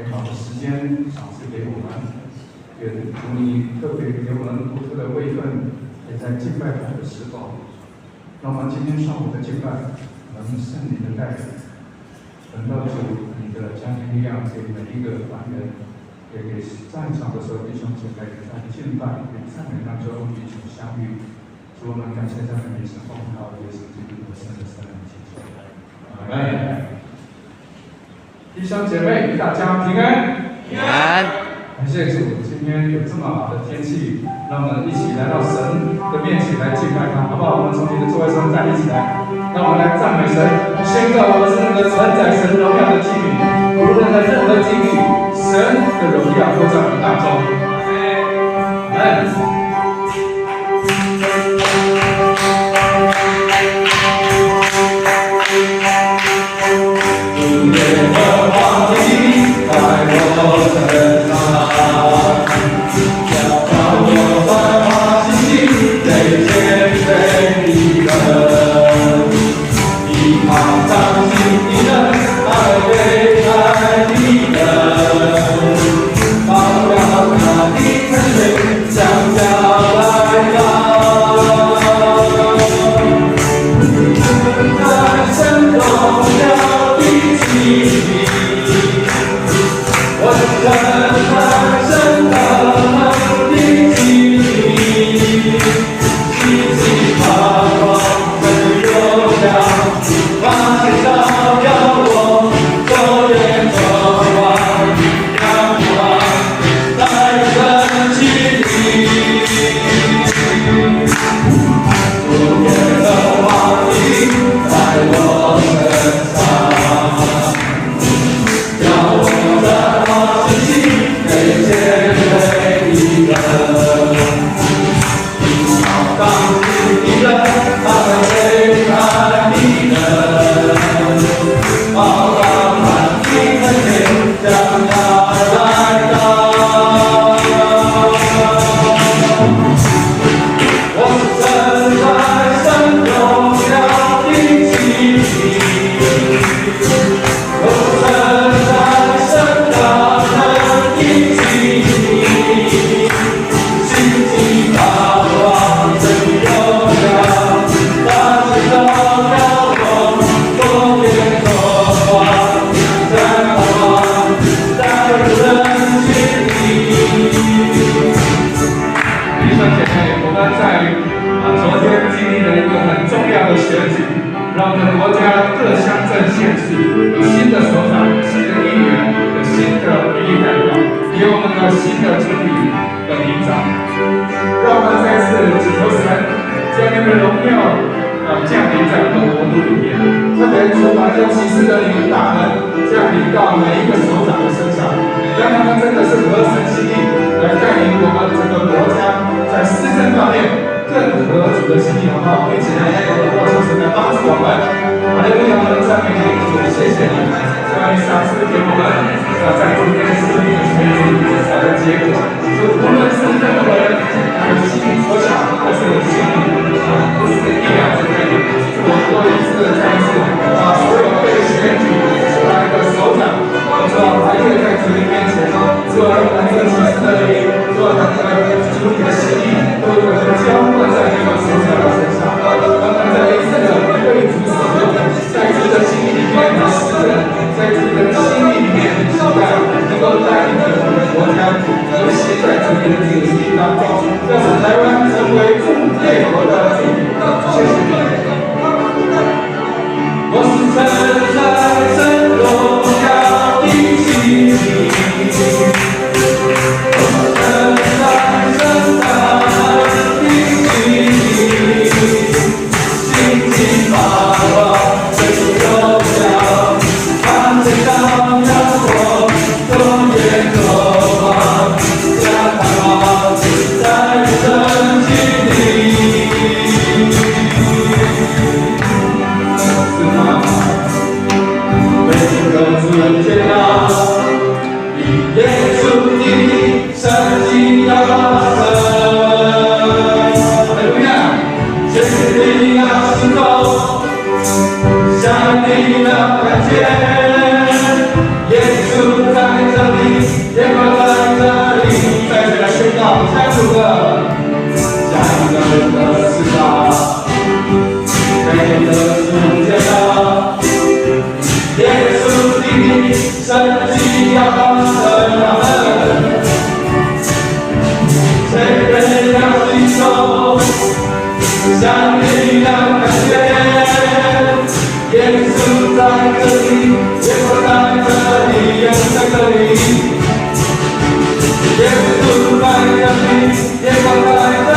美好的时间赏赐给我们，也求你特别给我们独特的位分，也在敬拜台的时候，让我们今天上午的敬拜能圣灵的带领，等到主你的加添力量给每一个团员，也给在场的所有弟兄姐妹在敬拜与赞美当中一起相遇。主，我们感谢赞美你是奉靠耶稣基督的圣的圣灵祈求。阿门。弟兄姐妹，大家平安。平安。感谢主，今天有这么好的天气，让我们一起来到神的面前来敬拜他，好不好？我们从你的座位上站立起来，让我们来赞美神，宣告我们是那个承载神荣耀的器皿，无论在任何境遇，神的荣耀都在我们当中。阿门。迹要发生了，谁人要领受，像你要感觉，耶稣在这里，耶稣在这里，耶稣在这里，耶稣在这里，耶稣在这里。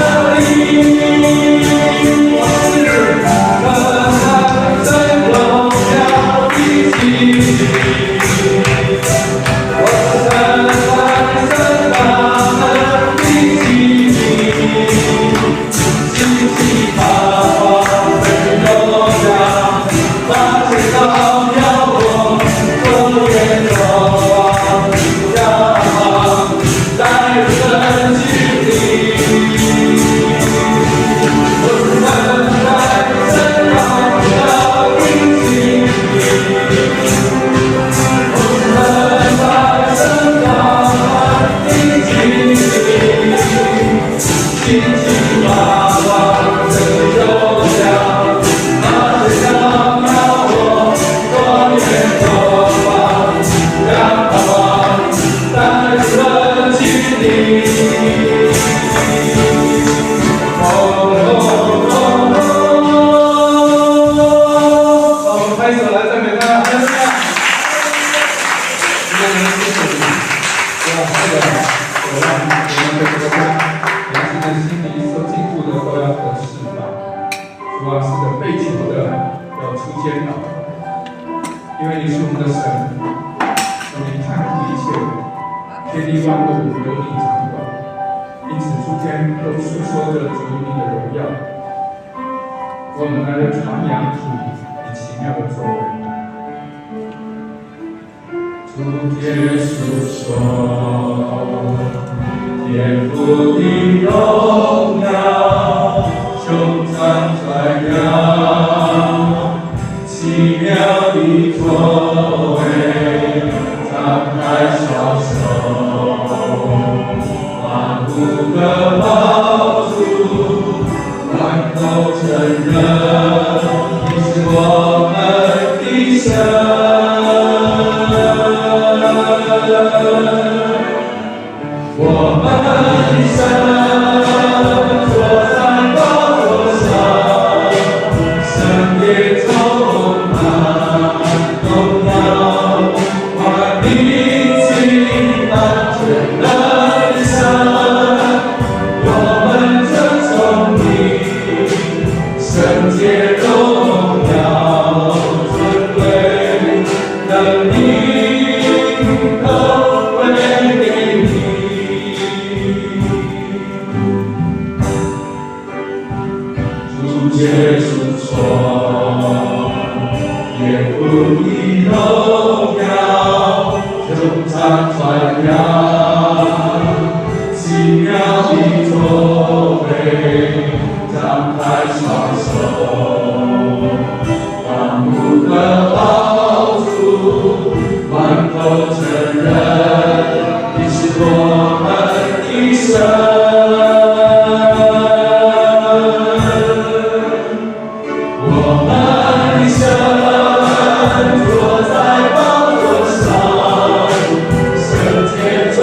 因为你是我们的神，你看顾一切，天地万物由你掌管，因此诸天都诉说着主你的荣耀。我们来传扬主你奇妙的作为。诸天诉说天父的荣耀，颂赞传扬奇妙的作为，张开双手，万物的宝主，万口承认你是我们的神。我们的神坐在宝座上，圣洁充满荣耀，万民敬拜着人生。我们尊崇你，圣洁荣耀尊贵能力都归给你。耶稣说，耶父的荣耀，颂赞传扬，奇妙的作为，张开双手，万物的宝主，万口承认你是我们的神。坐在宝座上，圣洁中。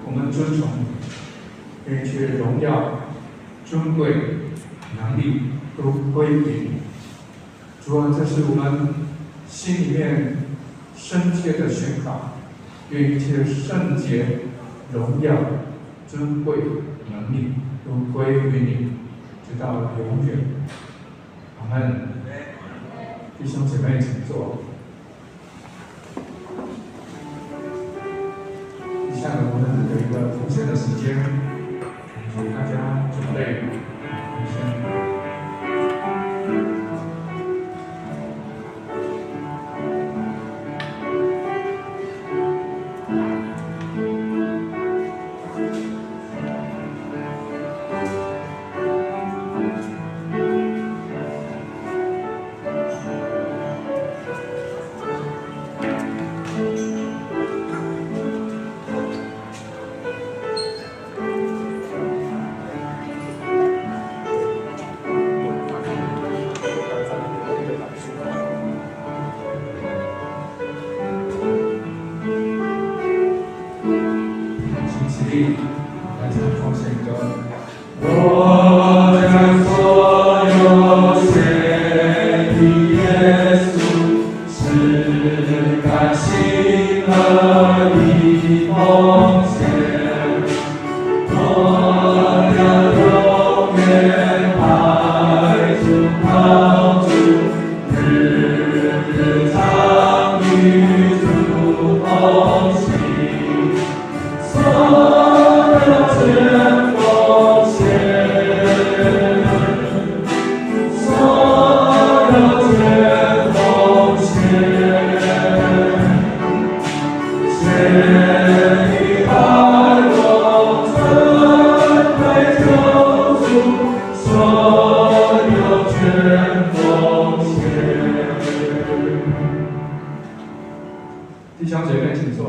我们尊崇你，愿一切荣耀、尊贵、能力都归给你。主啊，这是我们心里面深切的宣告，愿一切圣洁、荣耀、尊贵、能力都归于你，直到永远。阿门。弟兄姐妹，请坐。接下来我们有一个奉献的时间，请大家准备奉献。来唱奉献歌。我将所有献给耶稣，是甘心乐意奉献。我要永远爱主靠主，日日常与主同行。弟兄姐妹，请坐。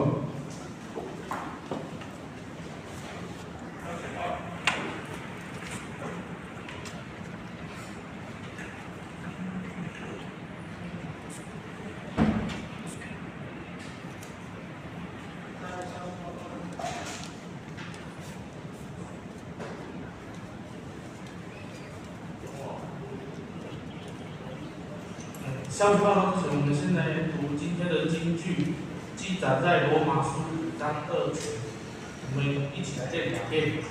下面报告之前，我们现在读今天的经句，记载在罗马书5章2节。我们一起来念2遍。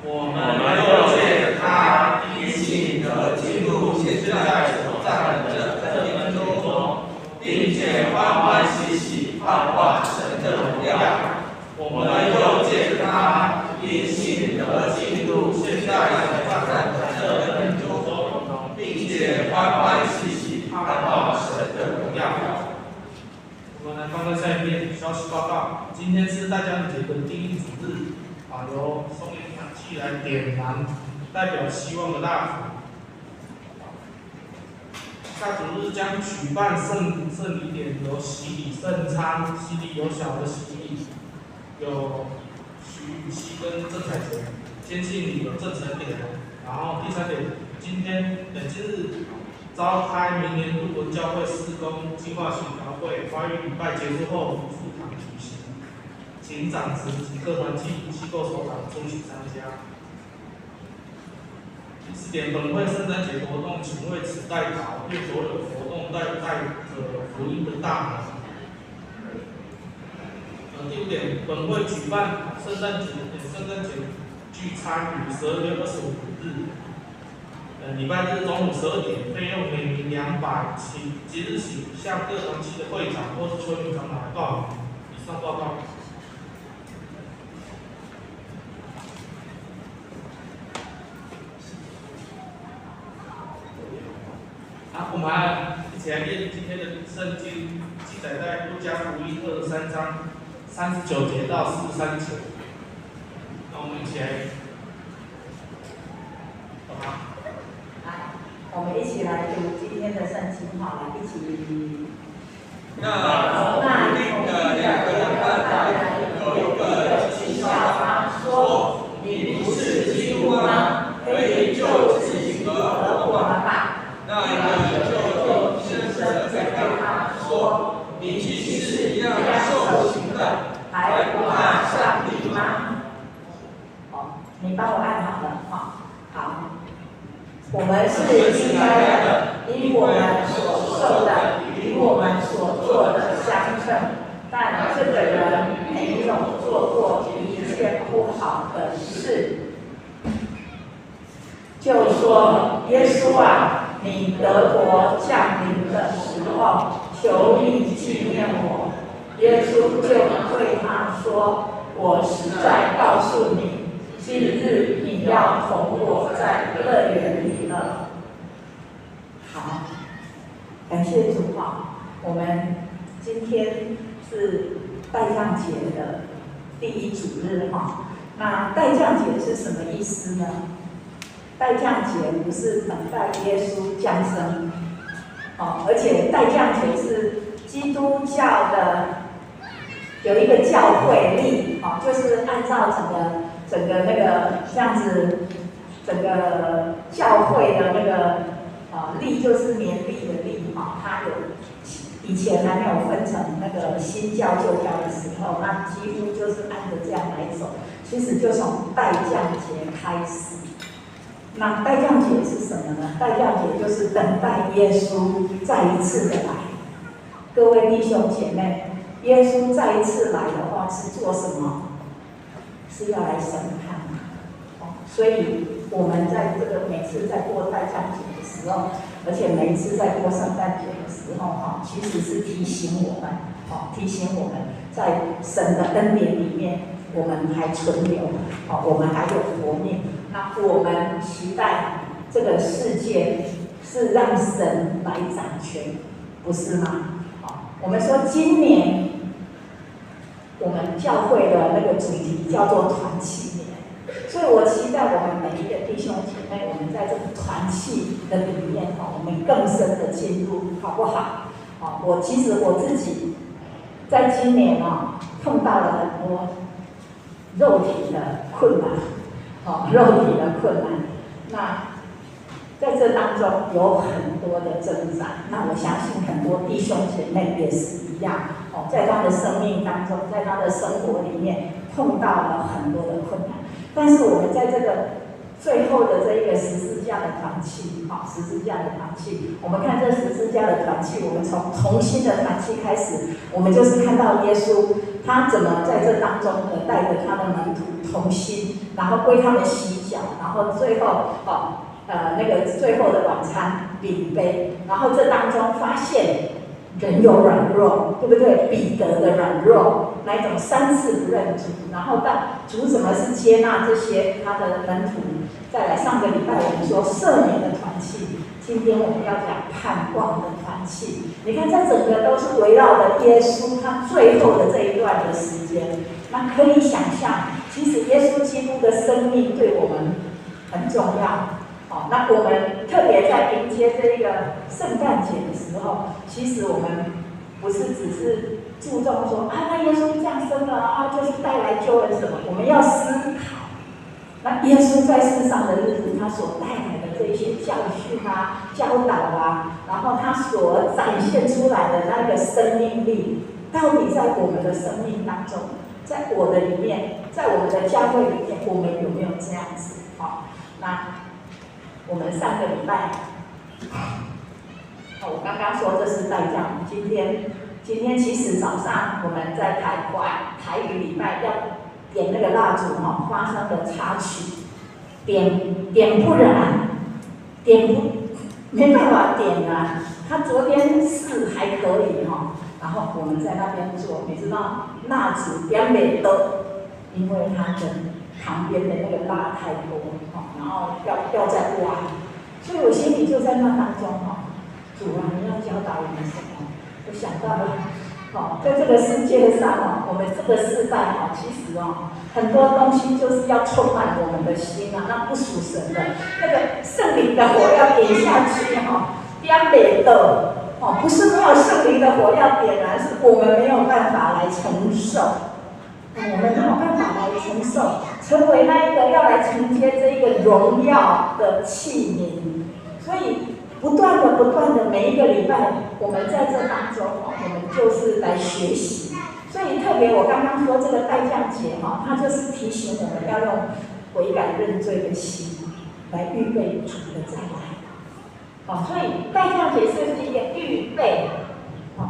我们又借他因信得进入现在所站的这分中，并且欢欢喜喜盼望神的荣耀。我们又借他因信得进入现在所站的这分中，并且欢欢喜喜盼望神的荣耀。我们来翻到下一页消息报告。今天是大家节的第一主日，由宋元长期来点燃代表希望的蜡烛。下主日将举办圣礼典，有洗礼圣餐，洗礼有小的洗礼，有许雨熙跟郑彩泉，坚信礼有郑成典。然后第3点，今日召开明年度文教会事工计划协调会，华语礼拜结束后赴堂举行，请长职及各团契机构首长出席参加。第4点，本会圣诞节活动，请为此代祷，愿所有活动带着福音的大门。第5点，本会举办圣诞节聚餐与12月25日。礼拜日中午12点，费用每名200，即日起向各团契的会长或是村民长来报名。以上报告。我们一起来念今天的圣经，记载在路加福音23章39节到43节。那我们一起来，好吗？我们一起来读今天的圣经，好了，一起。那特定的2个人犯来，有一个讥笑他说：“你不是基督吗？可以救自己和我们吧。”那一个就深深地对他说：“你既是一样受刑的，还不怕上帝吗？”帮我按好了哈。好，我们是应该的，以我们所受的与我们所做的相称，但这个人没有做过一件不好的事。就说耶稣啊，你得国降临的时候，求你纪念我。耶稣就对他说：“我实在告诉你，今日你要同我在乐园里了。”好，感谢主啊！我们今天是代降节的第一主日哈。那代降节是什么意思呢？代降节不是等待耶稣降生，而且代降节是基督教的有一个教会历，就是按照整个那个这样子，整个教会的那个历就是年历的历它有以前还没有分成那个新教旧教的时候，那几乎就是按着这样来走。其实就从代降节开始。那代降节是什么呢？代降节就是等待耶稣再一次的来。各位弟兄姐妹，耶稣再一次来的话是做什么？是要来审判所以我们在这个每次在过代降节的时候，而且每一次在过圣诞节的时候其实是提醒我们在神的恩典里面，我们还存留我们还有活命。那我们期待这个世界是让神来掌权，不是吗？我们说今年我们教会的那个主题叫做团契年，所以我期待我们每一个弟兄姐妹，我们在这个团契的里面我们更深的进入，好不好？其实我自己在今年碰到了很多肉体的困难。肉体的困难，那在这当中有很多的挣扎。那我相信很多弟兄姐妹也是一样，在他的生命当中，在他的生活里面碰到了很多的困难。但是我们在这个最后的这一个十字架的团契，十字架的团契，我们看这十字架的团契，我们从同心的团契开始，我们就是看到耶稣他怎么在这当中带着他的门徒同心，然后为他们洗脚，然后最后那个最后的晚餐饼杯，然后这当中发现人有软弱，对不对？彼得的软弱，那一种3次不认主，然后到主怎么是接纳这些他的门徒。再来上个礼拜我们说赦免的团契，今天我们要讲盼望的团契。你看这整个都是围绕着耶稣他最后的这一段的时间，那可以想象，其实耶稣基督的生命对我们很重要。那我们特别在迎接这一个圣诞节的时候，其实我们不是只是注重说那耶稣降生了就是带来救恩什么，我们要思考。那耶稣在世上的日子，他所带来的这些教训教导然后他所展现出来的那个生命力，到底在我们的生命当中，在我的里面，在我们的教会里面，我们有没有这样子？那我们上个礼拜，我刚刚说这是代降，今天其实早上我们在台语礼拜要点那个蜡烛发生的插曲，点不燃，没办法点燃。他昨天是还可以然后我们在那边做，你知道蜡烛点没得，因为它的旁边的那个蜡太多然后掉在外，所以我心里就在那当中主你要教导我们什么？我想到了在这个世界上我们这个世代其实很多东西就是要充满我们的心那不属神的那个圣灵的火要点下去点没得不是没有圣灵的火要点燃，是我们没有办法来承受。我们没有办法来承受，成为那一个要来承接这一个荣耀的器皿。所以不断的每一个礼拜，我们在这当中我们就是来学习。所以特别我刚刚说这个代降节它就是提醒我们要用悔改认罪的心，来预备主的再来。好，所以代降节是一个预备，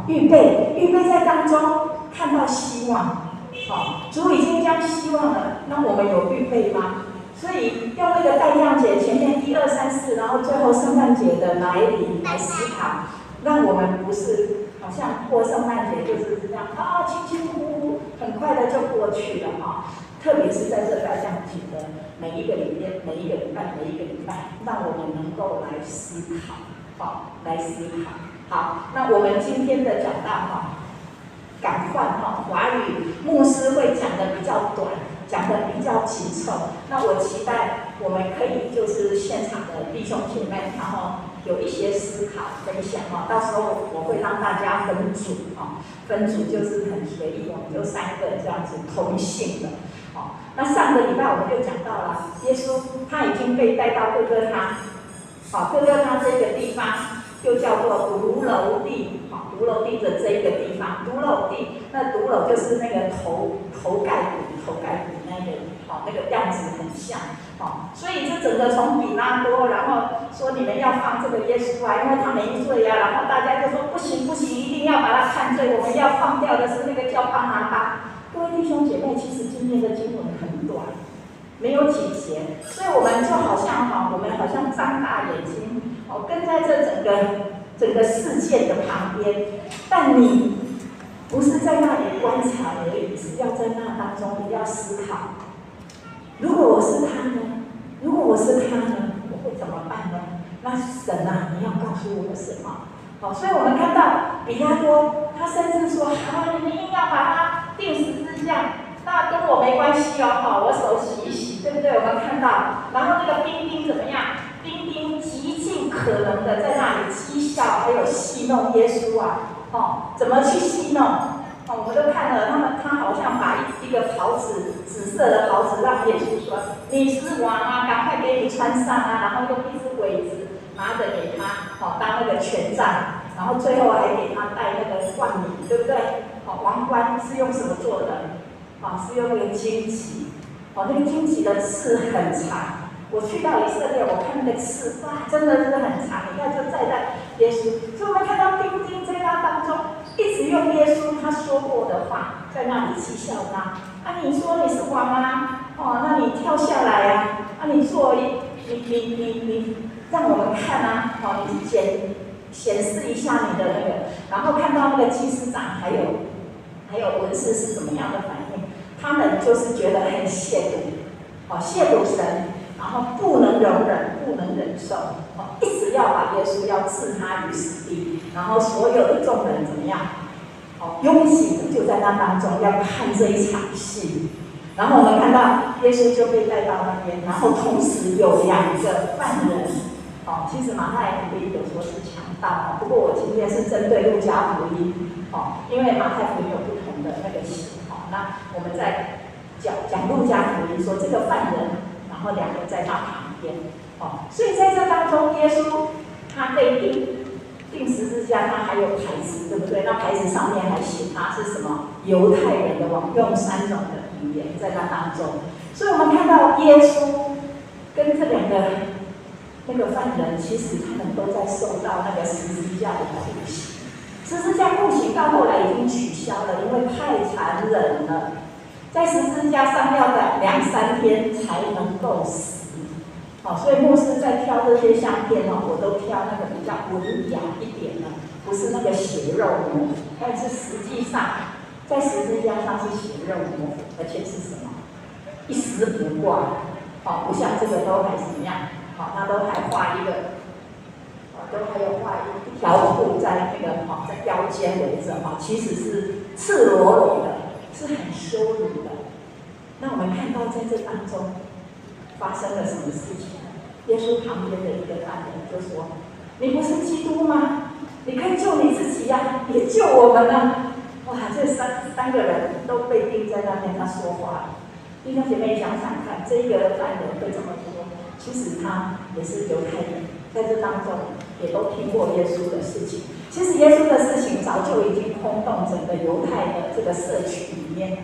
预备在当中看到希望。好，主已经将希望了，那我们有预备吗？所以用那个代降节前面1、2、3、4，然后最后圣诞节的来临来思考，让我们不是好像过圣诞节就是这样啊，轻轻呼呼，很快的就过去了哈。特别是在这代降节的每一个礼拜，让我们能够来思考，好，来思考。好，那我们今天的讲道哈，赶快哈，华语牧师会讲的比较短，讲的比较紧凑。那我期待我们可以就是现场的弟兄姐妹，然后有一些思考分享哈。到时候我会让大家分组哈，分组就是很随意，我们就3个这样子同性的。哦，那上个礼拜我们就讲到了，耶稣他已经被带到各个他，好，各个他这个地方就叫做独楼地，好，独楼地的这一个地方，独楼地，那独楼就是那个头盖骨那个，好，那个样子很像，好，所以这整个从比拉多，然后说你们要放这个耶稣啊，因为他没罪啊，然后大家就说不行，一定要把他看罪，我们要放掉的是那个叫巴拿巴。各位弟兄姐妹，其实今天的经文很短，没有几节，所以我们就好像我们好像张大眼睛，跟在这整个事件的旁边，但你不是在那里观察而已，是要在那当中你要思考。如果我是他呢？我会怎么办呢？那神啊，你要告诉我们什么？好，所以我们看到比拉多，他甚至说：“好，你们硬要把他钉十字架，那跟我没关系哦，好，我手洗一洗，对不对？”我们看到，然后那个兵丁怎么样？兵丁极尽可能的在那里讥笑，还有戏弄耶稣啊，怎么去戏弄？我们都看了，他好像把一个袍子，紫色的袍子让耶稣说：“你是王啊，赶快给你穿上啊！”然后用一只苇子拿着给他，当那个权杖，然后最后还给他戴那个冠冕，对不对？王冠是用什么做的？是用那个荆棘，那个荆棘的刺很长。我去到以色列，我看那个刺，哇，真的是很长。你看，就站在耶稣，所以我们看到兵丁在他当中，一直用耶稣他说过的话，在那里讥笑他。你说你是王啊？那你跳下来啊？你做你让我们看啊！你显示一下你的那个，然后看到那个祭司长还有文士是怎么样的反应？他们就是觉得很亵渎神。然后不能容忍，不能忍受，一直要把耶稣要置他于死地，然后所有的众人怎么样？拥挤的就在那当中要看这一场戏。然后我们看到耶稣就被带到那边，然后同时有2个犯人。其实马太福音有说是强盗，不过我今天是针对路加福音，因为马太福音有不同的那个写。那我们在讲路加福音说这个犯人。然后2个在他旁边，所以在这当中，耶稣他被钉十字架，他还有牌子，对不对？那牌子上面还写他是什么犹太人的王，用3种的语言在那当中。所以我们看到耶稣跟这2个那个犯人，其实他们都在受到那个十字架的酷刑。十字架酷刑到后来已经取消了，因为太残忍了。在十字架上要2、3天才能够死，所以牧师在挑这些相片我都挑那个比较文雅一点的，不是那个血肉模糊，但是实际上在十字架上是血肉模糊，而且是什么？一丝不挂，不像这个都还怎么样，他都还画一个，都还有画一条布在那个在腰间围着，其实是赤裸裸的。是很羞辱的。那我们看到在这当中发生了什么事情？耶稣旁边的一个犯人就说：“你不是基督吗？你可以救你自己呀，也救我们啊！”哇，这三个人都被钉在那边，他说话了。弟兄姐妹想想看，这个犯人会怎么说？其实他也是犹太人，在这当中也都听过耶稣的事情。其实耶稣的事情早就已经轰动整个犹太的这个社区里面，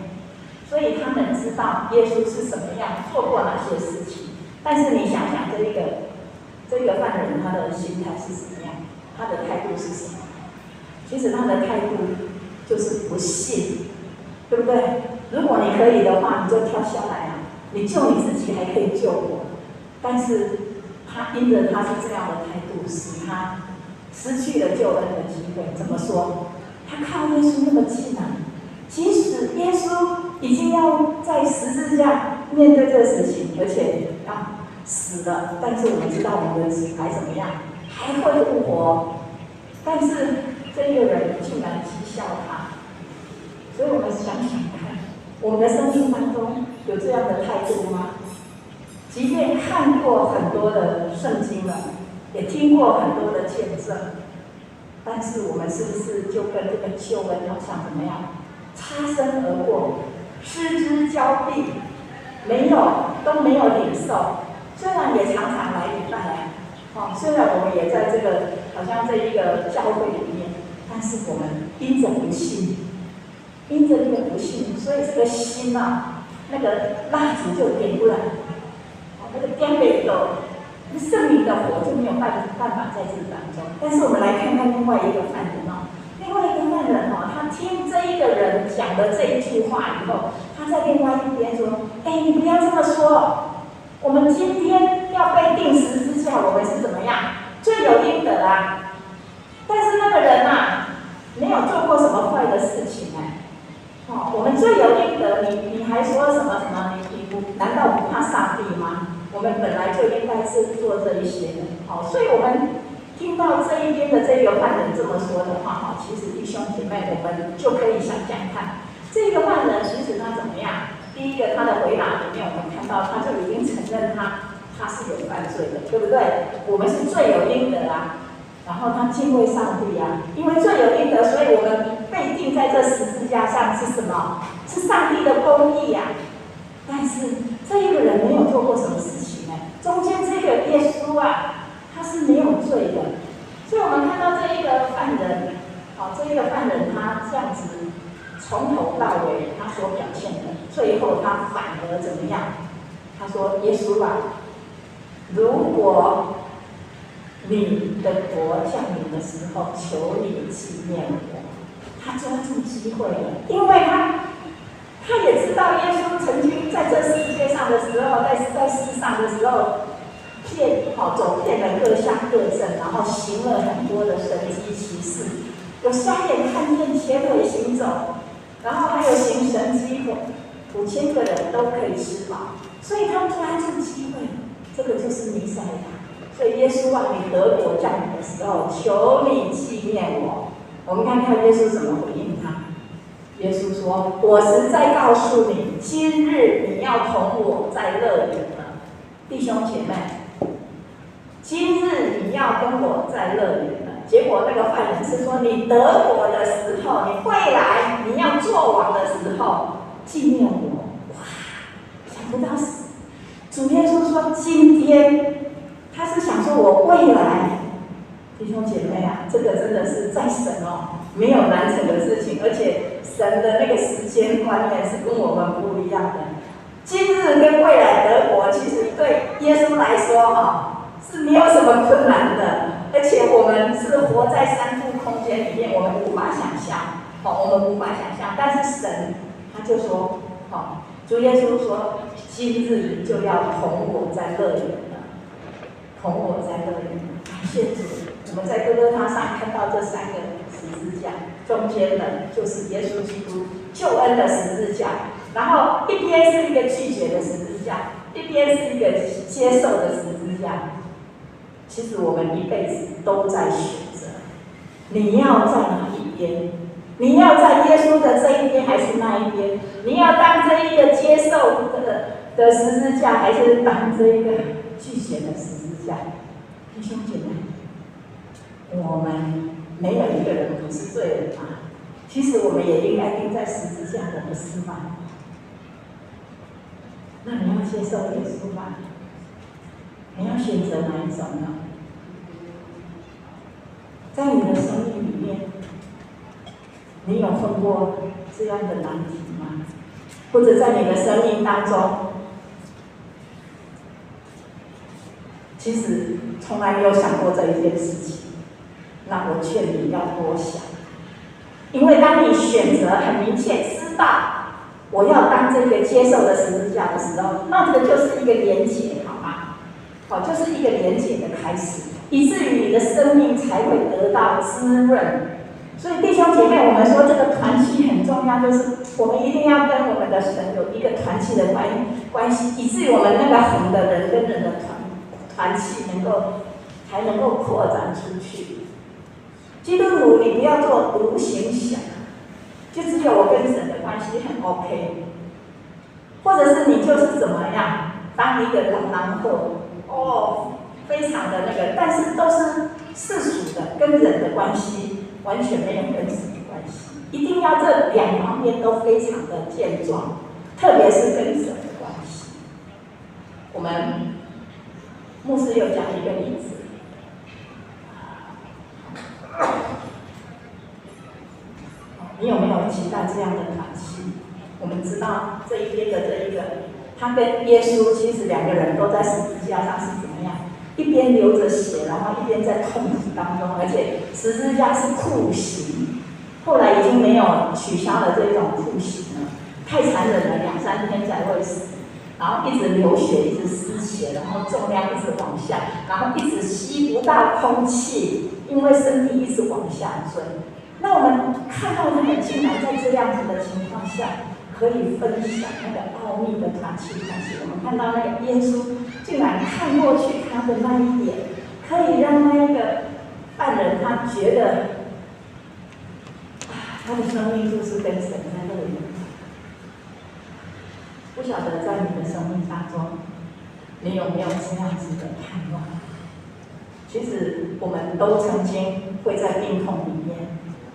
所以他们知道耶稣是什么样，做过哪些事情。但是你想想，这个犯人他的心态是什么样？他的态度是什么？其实他的态度就是不信，对不对？如果你可以的话，你就跳下来啊，你救你自己还可以救我。但是他因着他是这样的态度，使他失去了救恩的机会。怎么说？他靠耶稣那么近啊，即使耶稣已经要在十字架面对这个事情，而且要死了，但是我们知道我们的主还怎么样，还会复活。但是这个人竟然讥笑他，所以我们想想看，我们的生命当中有这样的态度吗？即便看过很多的圣经了，也听过很多的见证，但是我们是不是就跟这个救恩好像怎么样，擦身而过，失之交臂，都没有领受？虽然也常常来礼拜啊，虽然我们也在这个好像这一个教会里面，但是我们因着不信，因着那个不信，所以这个心啊，那个蜡烛就点不燃，那个点不够，那圣灵的火就没有办法在这当中。但是我们来看看另外一个犯人哦，另外一个犯人哦，他听这一个人讲的这一句话以后，他在另外一边说：“哎，你不要这么说。我们今天要被钉十字架，我们是怎么样？罪有应得啊！但是那个人啊，没有做过什么坏的事情哎。我们罪有应得，你还说什么？你难道不怕上帝吗？我们本来就应该是做这一些的。所以我们听到这一边的这个犯人这么说的话，其实弟兄姐妹，我们就可以想想看，这个犯人其实他怎么样？第一个，他的回答里面，我们看到他就已经承认他是有犯罪的，对不对？我们是罪有应得啊。然后他敬畏上帝啊，因为罪有应得，所以我们被钉在这十字架上是什么？是上帝的公义啊。但是这一个人没有做过什么事情哎，中间这个耶稣啊，他是没有罪的。所以我们看到这一个犯人，这一个犯人他这样子从头到尾他所表现的，最后他反而怎么样？他说：“耶稣啊，如果你的国降临的时候，求你纪念我。”他抓住机会了，因为他也知道耶稣曾经在这世界上的时候，在世上的时候，走遍了各乡各镇，然后行了很多的神迹奇事，有瞎眼看见，瘸腿行走，然后还有行神迹，5000个人都可以吃饱，所以他抓住机会，这个就是弥赛亚。所以耶稣啊，你得国降临的时候，求你纪念我。我们看看耶稣怎么回应他。耶稣说：“我实在告诉你，今日你要同我在乐园了。”弟兄姐妹，今日你要跟我在乐园了。结果那个犯人是说：“你得国的时候，你未来你要做王的时候，纪念我。”哇，想不到主耶稣说今天，他是想说我未来。弟兄姐妹啊，这个真的是在神没有难成的事情，而且神的那个时间观念是跟我们不一样的。今日跟未来得国，其实对耶稣来说是没有什么困难的，而且我们是活在三度空间里面，我们无法想象，我们无法想象。但是神他就说，主耶稣说，今日就要同我在乐园了，同我在乐园。感谢主。我们在哥哥他上看到这3个十字架，中间的就是耶稣基督救恩的十字架，然后一边是一个拒绝的十字架，一边是一个接受的十字架。其实我们一辈子都在选择，你要在哪一边？你要在耶稣的这一边还是那一边？你要当这一个接受的十字架，还是当这一个拒绝的十字架？弟兄姐妹，我们没有一个人不是罪人嘛。其实我们也应该钉在十字架的，不是吗？那你要接受耶稣吗？你要选择哪一种呢？在你的生命里面，你有碰过这样的难题吗？或者在你的生命当中，其实从来没有想过这一件事情，那我劝你要多想，因为当你选择很明确知道我要当这个接受的十字架的时候，那这个就是一个连结，好吗？好，就是一个连结的开始，以至于你的生命才会得到滋润。所以弟兄姐妹，我们说这个团契很重要，就是我们一定要跟我们的神有一个团契的关系，以至于我们那个横的人跟人的团契才能够扩展出去。基督徒，你不要做独行侠，就只有我跟神的关系很 OK， 或者是你就是怎么样当一个然后非常的那个，但是都是世俗的，跟人的关系完全没有跟神的关系，一定要这两方面都非常的健壮，特别是跟神的关系。我们牧师有讲一个例子，你有没有期待这样的团契？我们知道这一边的这一个，他跟耶稣其实两个人都在十字架上是怎么样？一边流着血，然后一边在痛苦当中，而且十字架是酷刑，后来已经没有取消了这种酷刑了，太残忍了，2、3天才会死，然后一直流血，一直失血，然后重量一直往下，然后一直吸不到空气，因为身体一直往下坠。那我们看到他们竟然在这样子的情况下，可以分享那个奥秘的团契。我们看到那个耶稣竟然看过去他的那一点，可以让那个犯人他觉得，他的生命就是跟神在那里。不晓得在你的生命当中，你有没有这样子的盼望？其实我们都曾经会在病痛里面，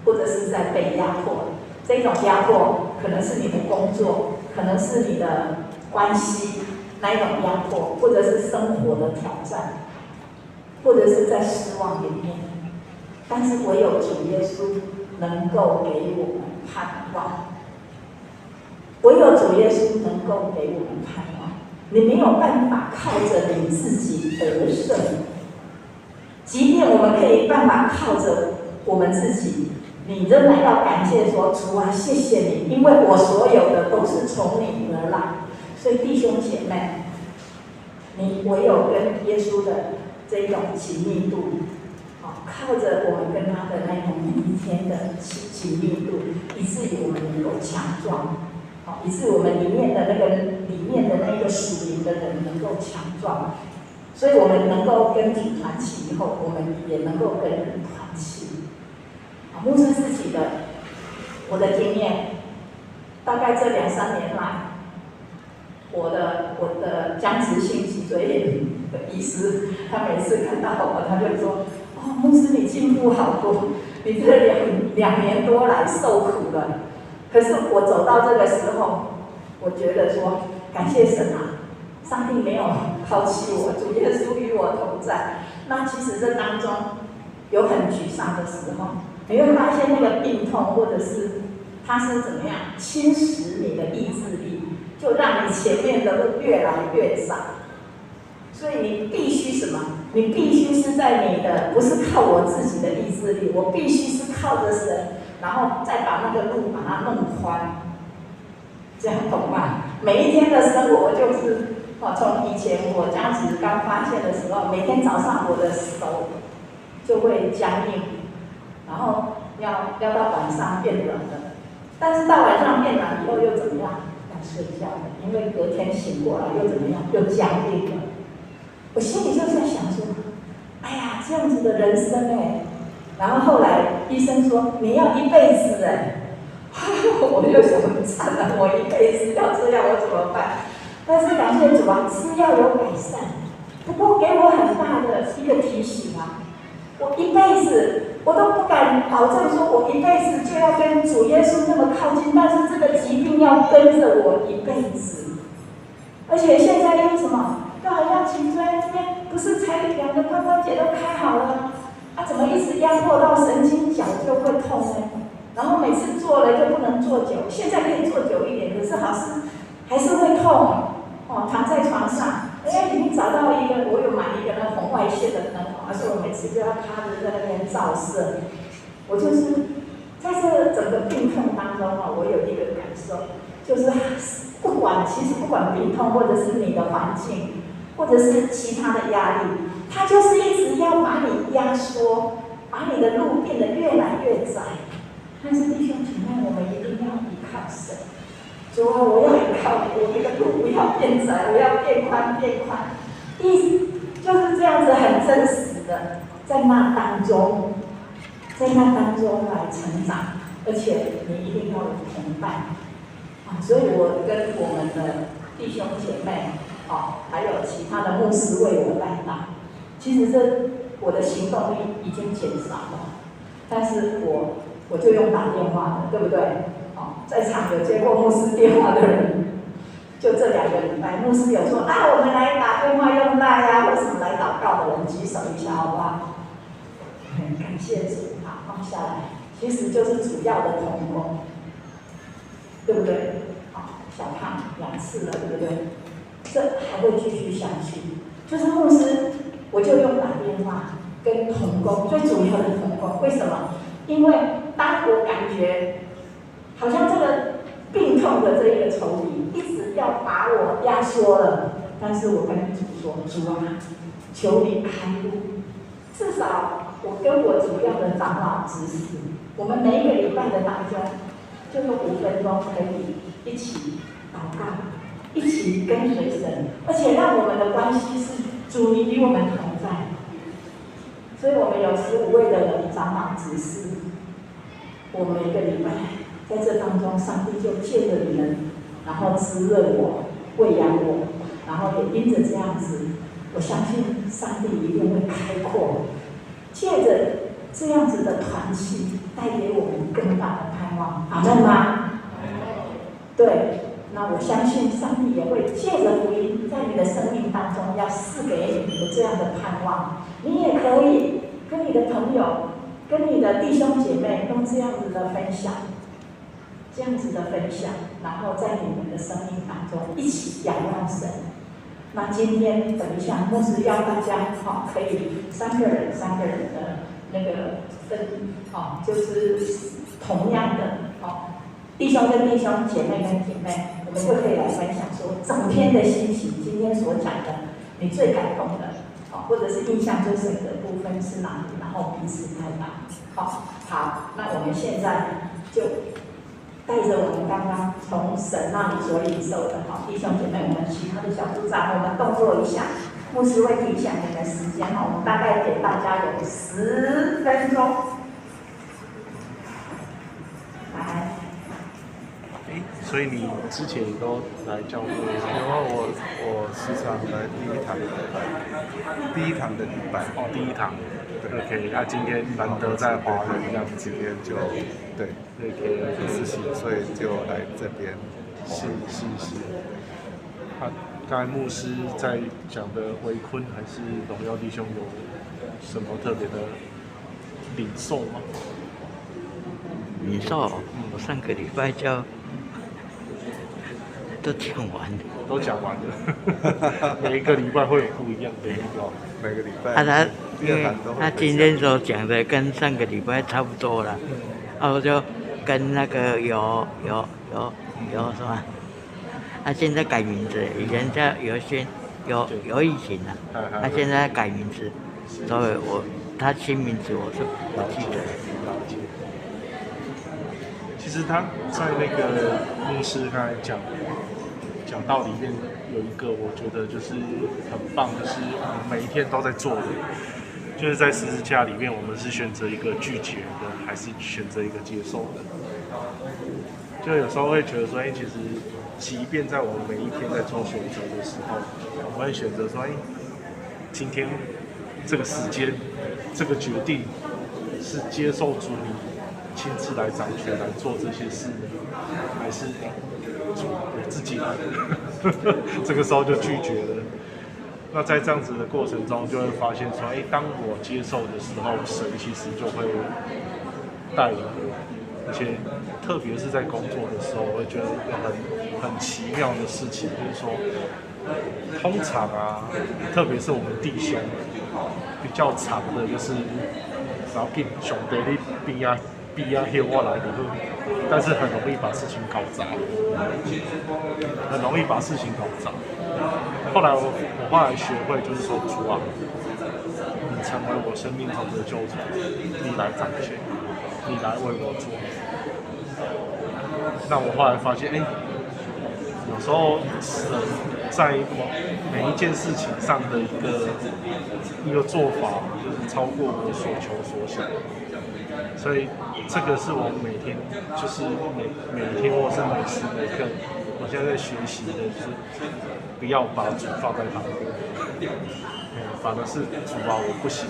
或者是在被压迫。这种压迫可能是你的工作，可能是你的关系那一种压迫，或者是生活的挑战，或者是在失望里面。但是唯有主耶稣能够给我们盼望，唯有主耶稣能够给我们盼望。你没有办法靠着你自己得胜，即便我们可以办法靠着我们自己，你仍然要感谢说：主啊，谢谢你，因为我所有的都是从你而来。所以弟兄姐妹，你唯有跟耶稣的这种紧密度，靠着我们跟他的那种每一天的紧密度，以至于我们能够强壮，以致我们里面的那个属灵的人能够强壮。所以我们能够跟主团契以后，我们也能够跟人团契。牧师自己的我的经验，大概这2、3年来，我的僵直性脊椎炎的医师，他每次看到我，他就说：“哦，牧师你进步好多，你这2年多来受苦了。”可是我走到这个时候，我觉得说感谢神啊，上帝没有抛弃我，主耶稣与我同在。那其实这当中有很沮丧的时候。你会发现那个病痛，或者是它是怎么样侵蚀你的意志力，就让你前面的路越来越窄。所以你必须什么？你必须是在你的，不是靠我自己的意志力，我必须是靠着神，然后再把那个路把它弄宽。这样懂吗？每一天的生活就是从以前我僵直刚发现的时候，每天早上我的手就会僵硬。然后要到晚上变软了，但是到晚上变软以后又怎么样？要睡觉了，因为隔天醒过来又怎么样？又僵硬了。我心里就在想说，哎呀，这样子的人生哎。然后后来医生说你要1辈子哎，我就想惨了，我1辈子要这样我怎么办？但是感谢主啊，吃药有改善，不过给我很大的一个提醒啊，我1辈子。我都不敢保证说，我1辈子就要跟主耶稣那么靠近，但是这个疾病要跟着我1辈子。而且现在又什么？就好像脊椎这边不是才2个髋关节都开好了，怎么一直压迫到神经脚就会痛呢？然后每次做了就不能坐久，现在可以坐久一点，可是还是会痛。躺在床上，已经找到一个，我有买一个那红外线的灯，而且我每次就要趴着在那边照射。我就是在这整个病痛当中我有一个感受，就是其实不管病痛或者是你的环境，或者是其他的压力，它就是一直要把你压缩，把你的路变得越来越窄。但是弟兄姐妹，我们一定要依靠神。主啊，我要依靠你，我这个路不要变窄，我要变宽。就是这样子很真实的，在那当中来成长，而且你一定要有同伴所以我跟我们的弟兄姐妹还有其他的牧师为我带领，其实我的行动力已经减少了，但是我就用打电话的，对不对？在场有接过牧师电话的人，就这2个礼拜，牧师有说我们来打电话用赖或什么来祷告的人举手一下，好不好？感谢主，好，放下来，其实就是主要的同工，对不对？小胖2次了，对不对？这还会继续下去。就是牧师，我就用打电话跟同工，最主要的同工，为什么？因为当我感觉好像这个病痛的这一个仇敌一直要把我压缩了，但是我跟主说，主啊，求你开路，至少我跟我主要的长老执事，我们每一个礼拜的当中，就用5分钟可以一起祷告，一起跟随神，而且让我们的关系是主你与我们同在。所以我们有15位的长老执事，我每个礼拜在这当中，上帝就借着你们，然后滋润我、喂养我，然后也因着这样子，我相信上帝一定会开阔，借着这样子的团契，带给我们更大的盼望。阿们吗？对，那我相信上帝也会借着福音，在你的生命当中要赐给你的这样的盼望。你也可以跟你的朋友、跟你的弟兄姐妹用这样子的分享。然后在你们的生命当中一起仰望神。那今天等一下，牧师要大家可以3个人的那个分就是同样的弟兄跟弟兄，姐妹跟姐妹，我们就可以来分享说整天的心情，今天所讲的你最感动的或者是印象最深的部分是哪里，然后彼此开导。好，那我们现在就带着我们刚刚从神那里所领受的弟兄姐妹，我们其他的小组长，我们动作一下，牧师会提醒你们时间我们大概给大家有10分钟。来。所以你之前也都来教会？然后我时常来第一堂的礼拜。第一堂。OK， 那今天难得在华人这样子，今天就对，40几岁就来这边。是。刚才牧师在讲的围坤还是荣耀弟兄有什么特别的领受吗？领受，我上个礼拜就都讲完了。每一个礼拜会有不一样的每个礼拜。他今天所讲的跟上个礼拜差不多了，我就跟那个有什么？他现在改名字，以前叫有疫情了，他现在改名字，所以他新名字我是不记得。其实他在那个牧师刚才讲道里面有一个，我觉得就是很棒，就是我们每一天都在做的，就是在十字架里面，我们是选择一个拒绝的，还是选择一个接受的？就有时候会觉得说，其实即便在我们每一天在做选择的时候，我们会选择说，今天这个时间，这个决定是接受主你亲自来掌权来做这些事，还是主我自己来的？这个时候就拒绝了。那在这样子的过程中，就会发现说，当我接受的时候，神其实就会带领我，而且特别是在工作的时候，我会觉得有很奇妙的事情，就是说，通常啊，特别是我们弟兄比较长的，就是然后跟兄弟你边啊休我来的，但是很容易把事情搞砸，很容易把事情搞砸。后来我后来学会就是说，主啊，你成为我生命中的救主，你来掌权，你来为我做。那我后来发现，有时候神在每一件事情上的一个做法，就是超过我所求所想。所以这个是我每天，就是每天或是每时每刻，我现在在学习的是，不要把主放在旁边，反而是主啊，我不行，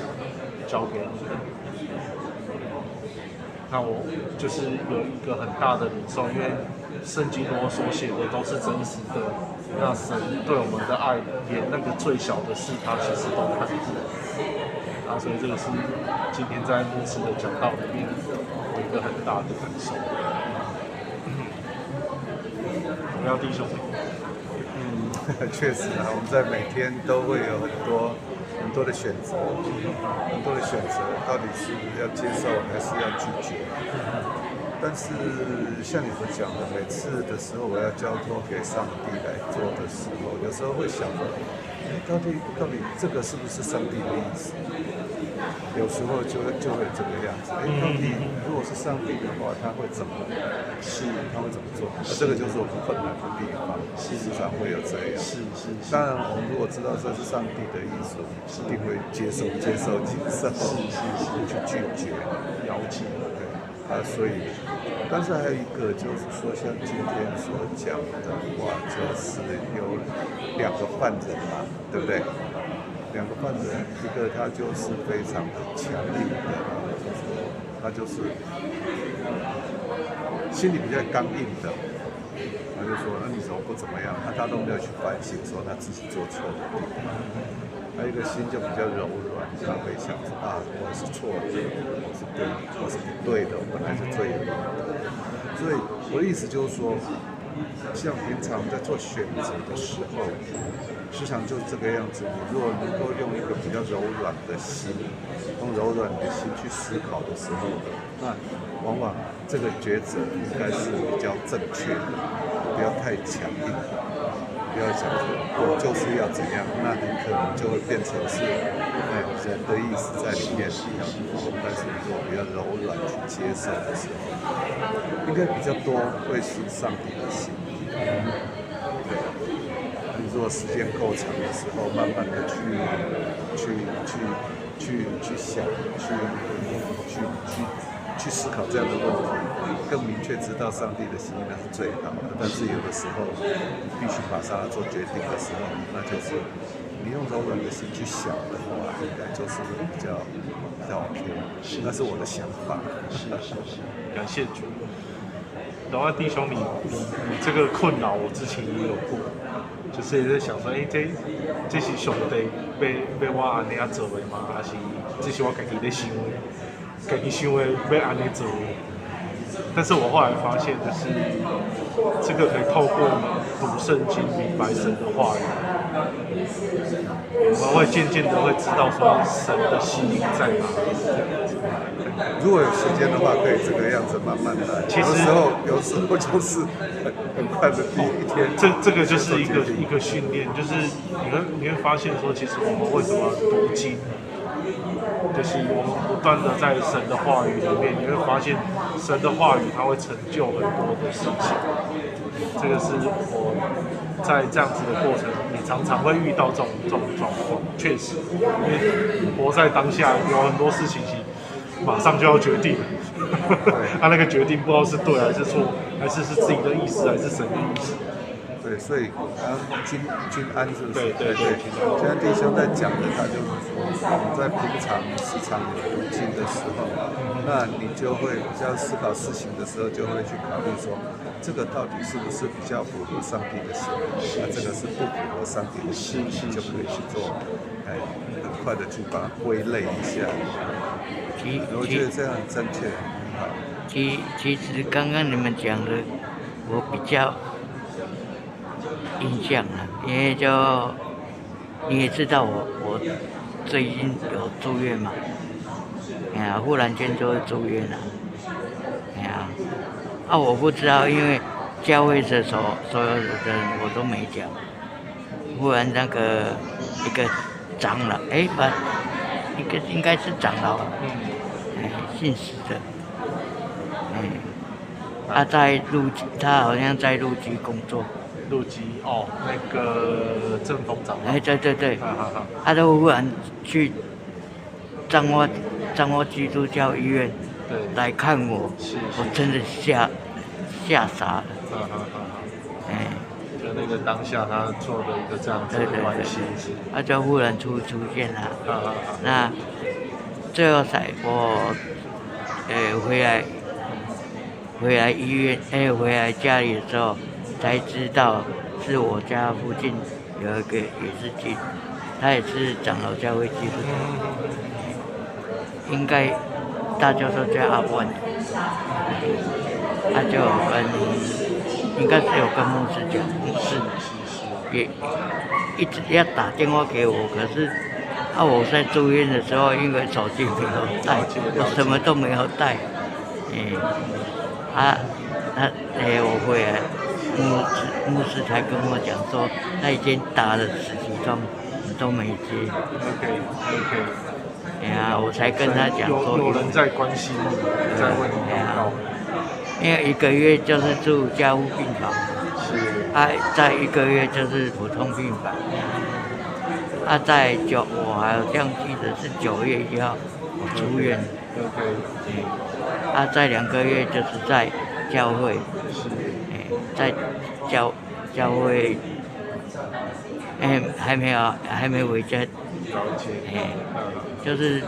交给你。那我就是有一个很大的领受，因为圣经我所写的都是真实的，那神对我们的爱，连那个最小的事，他其实都看顾。所以这个是今天在牧师的讲道里面有一个很大的感受。我们要弟兄，确实啊，我们在每天都会有很多的选择，到底是要接受还是要拒绝？但是像你所讲的，每次的时候我要交托给上帝来做的时候，有时候会想着，到底这个是不是上帝的意思？有时候就会这个样子。到底如果是上帝的话，他会怎么做？这个就是我们困难的地方，时常会有这样。当然，我们如果知道这是上帝的意思，我们一定会接受，去拒绝，了解。所以，但是还有一个就是说，像今天所讲的话，就是有2个犯人嘛，对不对？2个犯人，一个他就是非常的强硬的，他就是心里比较刚硬的，他就说：“那你怎么不怎么样？”他都没有去反省，说他自己做错的地方。还有一个心就比较柔软，他会想说：“啊，我是错的，我是不对的，我本来是罪人。”所以我的意思就是说，像平常在做选择的时候，时常就是这个样子。你如果能够用一个比较柔软的心，用柔软的心去思考的时候，那往往这个抉择应该是比较正确的，不要太强硬，不要想说我就是要怎样，那很可能就会变成是人的意思在里面比较多。但是如果比较柔软去接受的时候，应该比较多会是上帝的心。你如果时间够长的时候，慢慢的去想，去思考这样的问题，更明确知道上帝的心意那是最好的。但是有的时候，你必须马上要做决定的时候，那就是你用柔软的心去想的话，应该就是比较 OK。那是我的想法。是，感谢主。然后弟兄，你这个困扰我之前也有过，就是也在想说，这是上帝要我安尼样做的吗？还是这是我自己在想的？自己想的要安尼做的？但是我后来发现，就是这个可以透过读圣经、明白神的话语，我们会渐渐的会知道说神的心意在哪里。如果有时间的话，可以这个样子慢慢来。有时候就是很快的第一天。这个就是一个训练，就是你会发现说，其实我们为什么读经，就是我们不断的在神的话语里面，你会发现神的话语它会成就很多的事情。这个是我在这样子的过程，你常常会遇到这种状况。确实，因为活在当下，有很多事情马上就要决定了，他那个决定不知道是对还是错，还是自己的意思，还是神的意思。对，所以均安是不是？对。现在弟兄在讲的，他就是说，我们在平常时常有读经的时候，那你就会比较思考事情的时候，就会去考虑说，这个到底是不是比较符合上帝的心意？那这个是不符合上帝的心意，就可以去做，很快的去把它归类一下。我觉得这样很正确，很好。其实刚刚你们讲的，我比较印象了，因为你也知道我最近有住院嘛，哎呀，忽然间就会住院了，哎呀，我不知道，因为教会的所有的人我都没讲，忽然那个一个长老，一个应该是长老，姓史的，他好像在陆基工作。陆基哦，那个郑峰长老。对，他就忽然去彰化基督教医院来看我，我真的吓傻了。就那个当下他做的一个这样子的关系，他就忽然出现了。那最后我回来医院，回来家里的时候才知道是我家附近有一个也是他也是长老教会基督徒，应该大家都叫阿万，他就应该是有跟牧师讲，牧师也一直要打电话给我，可是我在住院的时候，因为手机没有带，我什么都没有带，我回来，牧师才跟我讲说，他已经打了10几通，你都没接。OK。我才跟他讲说，有人在关心你，在为你祷告。因为1个月就是住加护病房，再1个月就是普通病房。我好像记得是9月1号我出院。再2个月就是在教会，在教会，还没回家，就是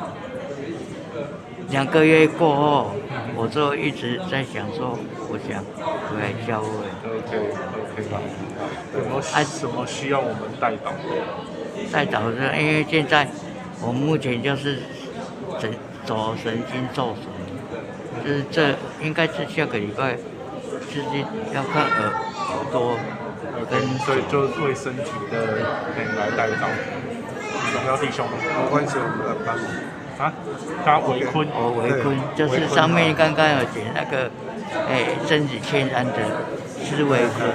2个月过后，我就一直在想说，我想回来教会。OK 吧。有没有什么需要我们带导的？带导的，因为现在我目前就是走神经受损，就是这应该是下个礼拜，就是要看耳朵跟，所以就为身体的来带导。荣耀弟兄，没关系，我们来帮你。他围坤。围坤就是上面刚刚有写那个，身体欠安的是围坤，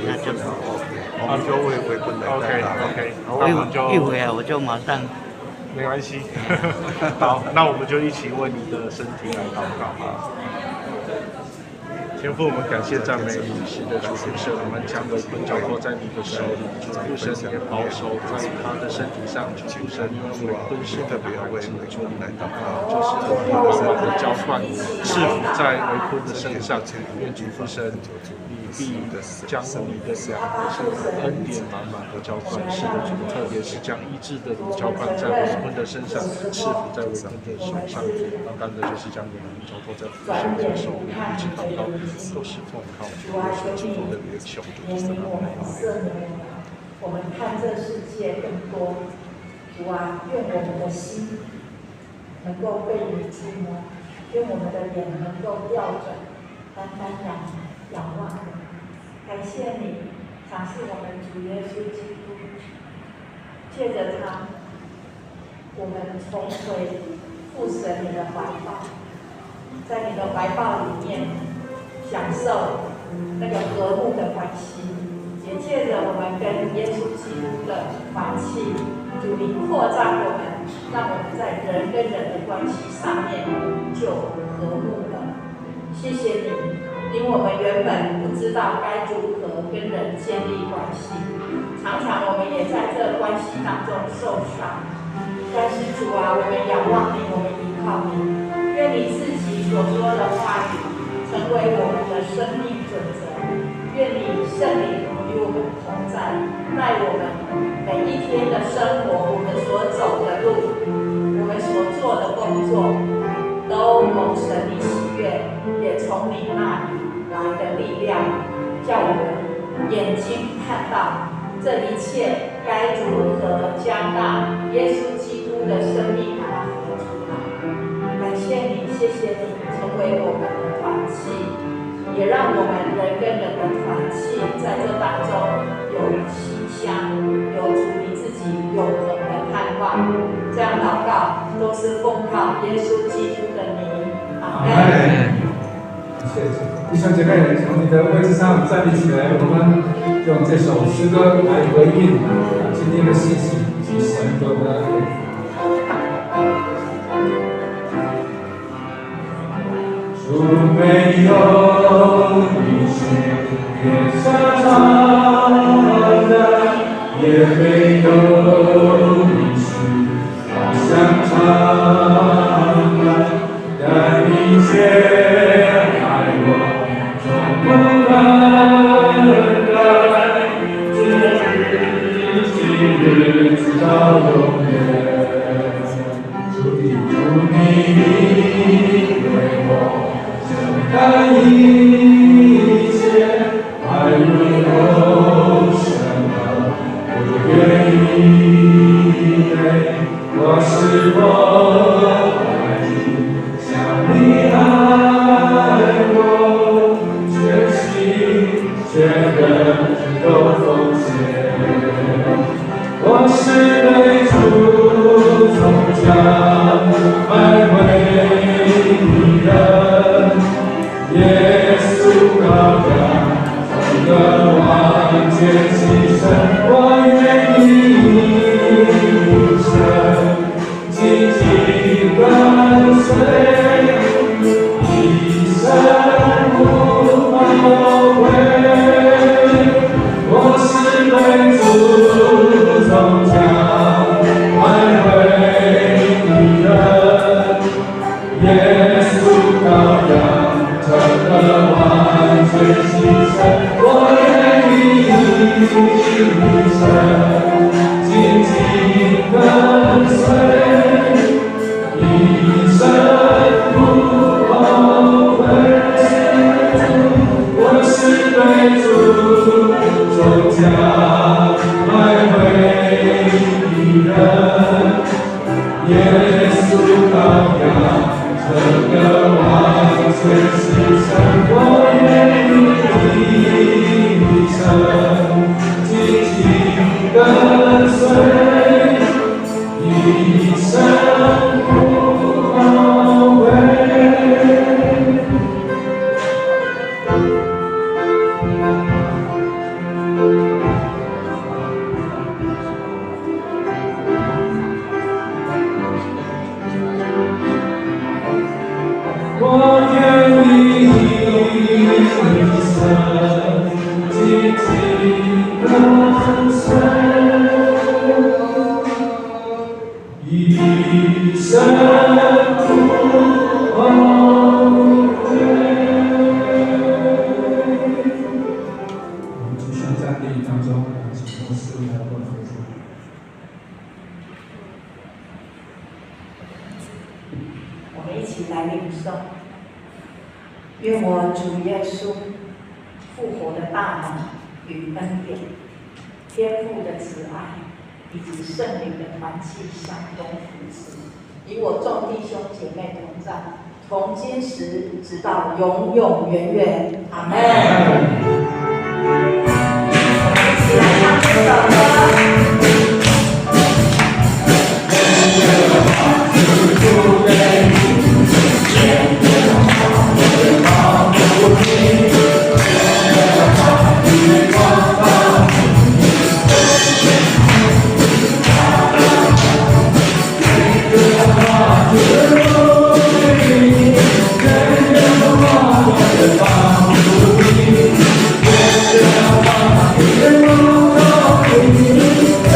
那就我们就为围坤来带导。一回来我就马上。没关系，好，那我们就一起为你的身体来祷告吧。天父，我们感谢赞美你，是的主父神，我们将围坤交托在你的手里，主父神也保守在他的身体上，主父神，因为围坤是特别为围坤来祷告，就是特别的荣耀的浇灌赐福在围坤的身上，愿主父神你必将你的良恩典满满的浇灌，是的主，特别是将医治的浇灌在围坤的身上，赐福在围坤的手上，单单的就是将你们交托在父神的手里，一直祷告。都是奉靠主耶稣基督的名求，主的名。我们看这世界更多，主啊，愿我们的心能够被你触摸，愿我们的脸能够调转，单单仰望你。感谢你赏赐我们主耶稣基督，借着他，我们重回父神你的怀抱，在你的怀抱里面。享受那个和睦的关系，也借着我们跟耶稣基督的关系，主你扩张我们，让我们在人跟人的关系上面就和睦了。谢谢你，因为我们原本不知道该如何跟人建立关系，常常我们也在这关系当中受伤。但是主啊，我们仰望你，我们依靠你，愿你自己所说的话语。成为我们的生命准则，愿你圣灵与我们同在，在我们每一天的生活，我们所走的路，我们所做的工作，都蒙神你喜悦，也从你那里来的力量，叫我们眼睛看到这一切该如何将那耶稣基督的生命把它活出来。感谢你，谢谢你。为我们的团契，也让我们人跟人的团契在这当中有馨香，有主你自己永恒的盼望。这样祷告都是奉靠耶稣基督的名，阿门。谢谢弟兄姐妹，从你的位置上站立起来，我们用这首诗歌来回应今天的信息以及神给我们的恩典。主没有你是别下场的，也没有你是好像长的，但一切爱我从不能改，今日直到永远。主你为我承担一切，爱如有什么不愿意？我是否爱你，像你爱我，全心全人都奉献。我是被主从家买回的，耶稣羔羊，从个完全牺牲，我愿意一生紧紧跟随，一生不后悔。我是被主从家买回的，耶稣羔羊，这个完全牺牲，我愿意一生紧紧跟随，一生不后悔。我是被主从家买回的，耶稣羔羊，这个完全牺牲，我愿意一生紧紧跟随，一生不后悔。我愿意一生紧紧跟随，一生不后悔。我们继续在电影当中，请牧师来为我们分享。我们一起来领受。愿我主耶稣复活的大能与恩典、天父的慈爱以及圣灵的团契相东扶持，与我众弟兄姐妹同在，从今时直到永永远远。阿门。我们一起来唱这首歌。我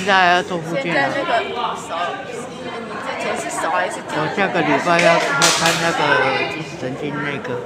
在还要做复健啊。现在那个手，你之前是手还是脚？我下个礼拜要看那个神经内科。